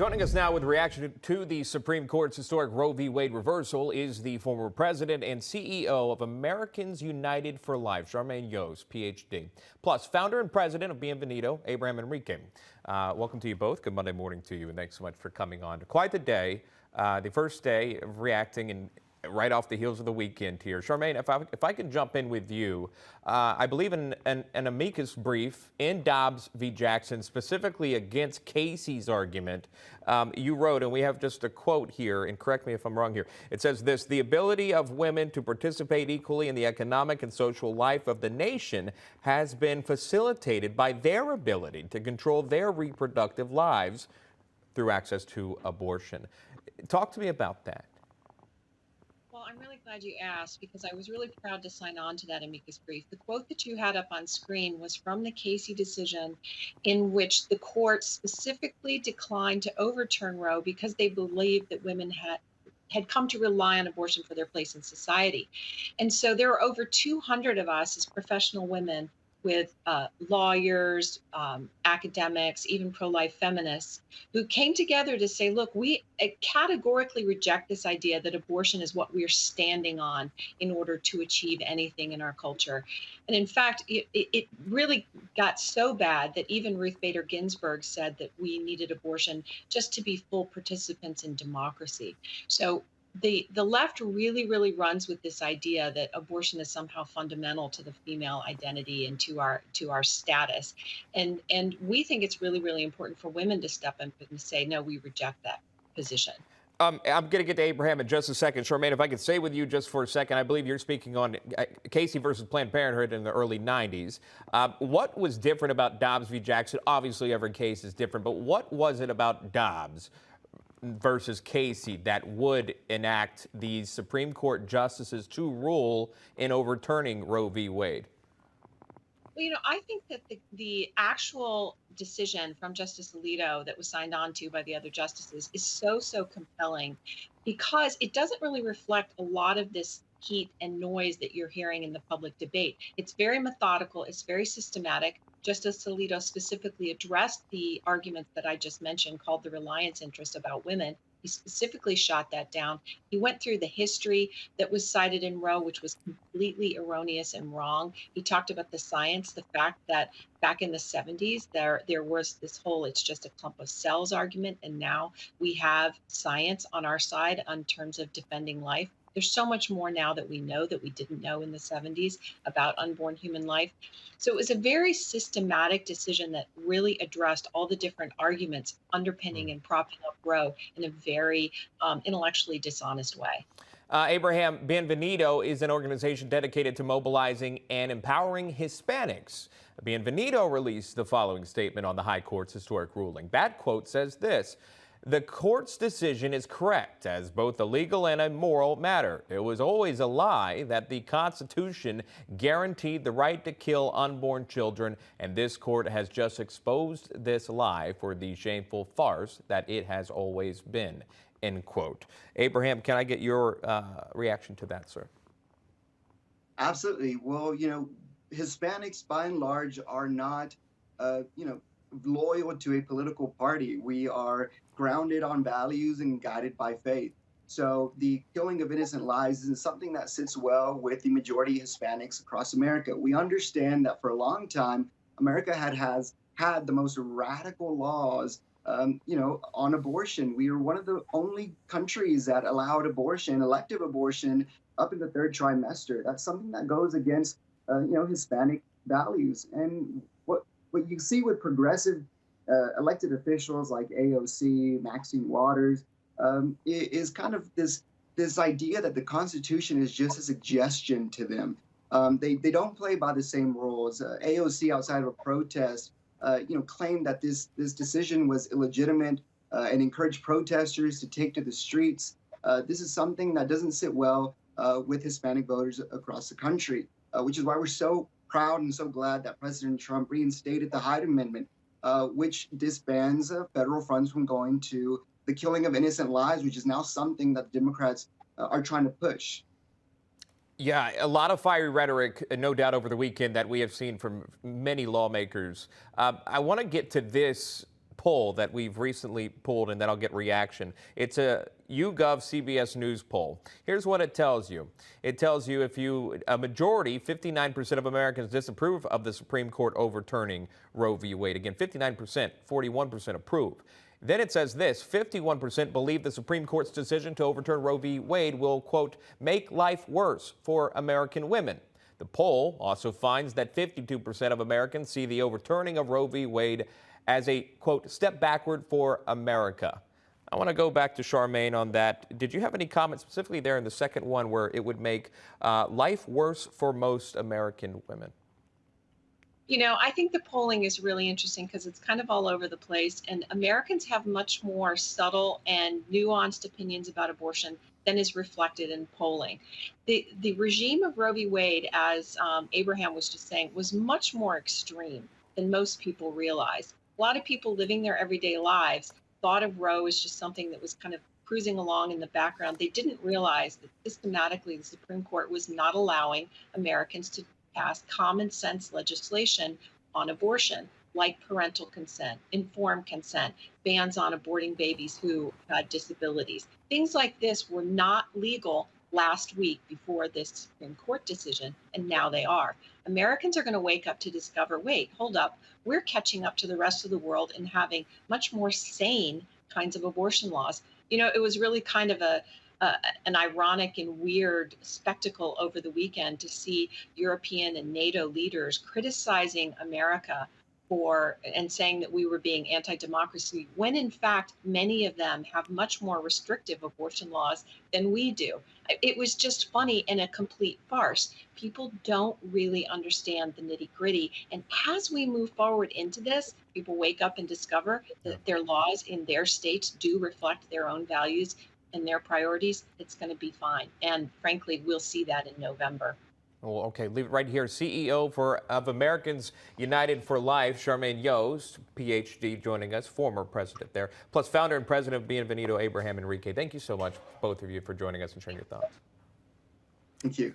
Joining us now with reaction to the Supreme Court's historic Roe v. Wade reversal is the former president and CEO of Americans United for Life, Charmaine Yost, Ph.D., plus founder and president of Bienvenido, Abraham Enriquez. Welcome to you both. Good Monday morning to you, and thanks so much for coming on. Quite the day, the first day of reacting and right off the heels of the weekend here. Charmaine, if I could jump in with you, I believe in an amicus brief in Dobbs v. Jackson, specifically against Casey's argument, you wrote, and we have just a quote here, and correct me if I'm wrong here. It says this: the ability of women to participate equally in the economic and social life of the nation has been facilitated by their ability to control their reproductive lives through access to abortion. Talk to me about that. Well, I'm really glad you asked because I was really proud to sign on to that amicus brief. The quote that you had up on screen was from the Casey decision, in which the court specifically declined to overturn Roe because they believed that women had come to rely on abortion for their place in society. And so there are over 200 of us as professional women with lawyers, academics, even pro-life feminists, who came together to say, look, we categorically reject this idea that abortion is what we're standing on in order to achieve anything in our culture. And in fact, it really got so bad that even Ruth Bader Ginsburg said that we needed abortion just to be full participants in democracy. So the left really runs with this idea that abortion is somehow fundamental to the female identity and to our status, and we think it's really important for women to step up and say, no, we reject that position. I'm going to get to Abraham in just a second. Charmaine, if I could stay with you just for a second. I believe you're speaking on Casey versus Planned Parenthood in the early 90s. What was different about Dobbs v. Jackson? Obviously, every case is different, but what was it about Dobbs versus Casey that would enact these Supreme Court justices to rule in overturning Roe v. Wade? Well, I think that the actual decision from Justice Alito that was signed on to by the other justices is so compelling because it doesn't really reflect a lot of this heat and noise that you're hearing in the public debate. It's very methodical. It's very systematic. Justice Alito specifically addressed the arguments that I just mentioned, called the reliance interest about women. He specifically shot that down. He went through the history that was cited in Roe, which was completely erroneous and wrong. He talked about the science, the fact that back in the 70s, there was this whole "it's just a clump of cells" argument, and now we have science on our side in terms of defending life. There's so much more now that we know that we didn't know in the 70s about unborn human life. So it was a very systematic decision that really addressed all the different arguments underpinning and propping up Roe in a very intellectually dishonest way. Abraham, Bienvenido is an organization dedicated to mobilizing and empowering Hispanics. Bienvenido released the following statement on the High Court's historic ruling. That quote says this: the court's decision is correct as both a legal and a moral matter. It was always a lie that the Constitution guaranteed the right to kill unborn children, and this court has just exposed this lie for the shameful farce that it has always been, end quote. Abraham, can I get your reaction to that, sir? Absolutely. Well, Hispanics by and large are not, loyal to a political party. We are grounded on values and guided by faith. So the killing of innocent lives is something that sits well with the majority of Hispanics across America. We understand that for a long time, America has had the most radical laws, on abortion. We are one of the only countries that allowed abortion, elective abortion, up in the third trimester. That's something that goes against, Hispanic values. And what you see with progressive elected officials like AOC, Maxine Waters, is kind of this idea that the Constitution is just a suggestion to them. They don't play by the same rules. AOC, outside of a protest, claimed that this decision was illegitimate and encouraged protesters to take to the streets. This is something that doesn't sit well with Hispanic voters across the country, which is why we're so proud and so glad that President Trump reinstated the Hyde Amendment, which disbands federal funds from going to the killing of innocent lives, which is now something that the Democrats are trying to push. Yeah, a lot of fiery rhetoric, no doubt, over the weekend that we have seen from many lawmakers. I want to get to this poll that we've recently pulled and then I'll get reaction. It's a YouGov CBS News poll. Here's what it tells you. It tells you a majority, 59% of Americans disapprove of the Supreme Court overturning Roe v. Wade. Again, 59%, 41% approve. Then it says this, 51% believe the Supreme Court's decision to overturn Roe v. Wade will, quote, make life worse for American women. The poll also finds that 52% of Americans see the overturning of Roe v. Wade as a, quote, step backward for America. I want to go back to Charmaine on that. Did you have any comments specifically there in the second one where it would make life worse for most American women? You know, I think the polling is really interesting because it's kind of all over the place, and Americans have much more subtle and nuanced opinions about abortion than is reflected in polling. The regime of Roe v. Wade, as Abraham was just saying, was much more extreme than most people realize. A lot of people living their everyday lives thought of Roe as just something that was kind of cruising along in the background. They didn't realize that systematically the Supreme Court was not allowing Americans to pass common sense legislation on abortion, like parental consent, informed consent, bans on aborting babies who had disabilities. Things like this were not legal last week before this Supreme Court decision, and now they are. Americans are going to wake up to discover, wait, hold up, we're catching up to the rest of the world and having much more sane kinds of abortion laws. You know, it was really kind of an ironic and weird spectacle over the weekend to see European and NATO leaders criticizing America and saying that we were being anti-democracy, when in fact many of them have much more restrictive abortion laws than we do. It was just funny and a complete farce. People don't really understand the nitty-gritty. And as we move forward into this, people wake up and discover that their laws in their states do reflect their own values and their priorities. It's going to be fine. And frankly, we'll see that in November. Well, okay, leave it right here. CEO of Americans United for Life, Charmaine Yost, PhD, joining us, former president there, plus founder and president of Bienvenido, Abraham Enriquez. Thank you so much, both of you, for joining us and sharing your thoughts. Thank you.